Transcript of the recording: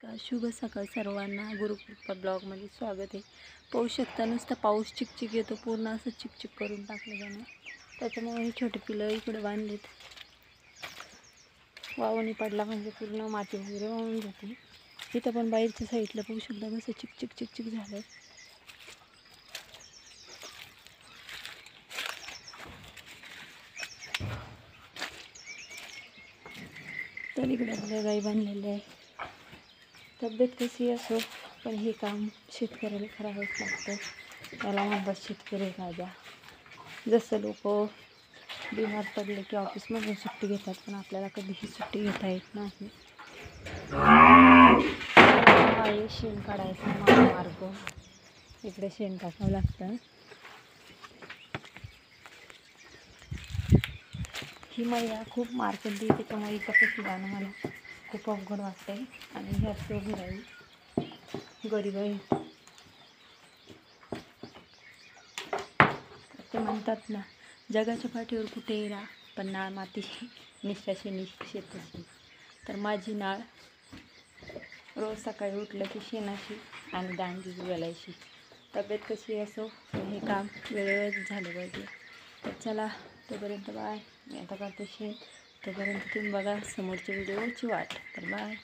का शुभ सकाळ सर्वांना. गुरुकृपा ब्लॉगमध्ये स्वागत आहे. पाहू शकता नुसतं पाऊस चिकचिक येतो, पूर्ण असं चिकचिक करून टाकलं जाणं. त्याच्यामुळे हे छोटे पिलं इकडे बांधलेत. वावणी पडला म्हणजे पूर्ण माती वगैरे वाहून जाते. इथं पण बाहेरच्या साईडला पाहू शकता कसं चिकचिक चिकचिक झालं. तर इकडे आपल्या गाई बांधलेले आहे. तब्येत कशी असो पण हे काम शेतकऱ्याला करावंच लागतं. त्याला म्हणतात शेतकरी राजा. जसं लोक बिमार पडले की ऑफिसमधून सुट्टी घेतात, पण आपल्याला कधीही सुट्टी घेता येत नाही. आहे शेण काढायचा मार्ग. इकडे शेण टाकावं लागतं. ही मैया खूप मार्केट देते, त्याच्यामुळे इथं कशी जाणं मला खूप अवघड वाटतंय. आणि ही असं उभी राहील गरीब आहे. ते म्हणतात ना, जगाच्या पाठीवर कुठेही राहा पण नाळ मातीशी निष्ठाशी निश्चितशी. तर माझी नाळ रोज सकाळी उठलं की शेणाशी आणि दांडी घालायची. तब्येत कशी असो हे काम वेळेवर झालं पाहिजे. तर चला तोपर्यंत बाय. मी आता करते शेण. तोपर्यंत तुम्ही बघा समोरच्या व्हिडिओची वाट. तर बाय.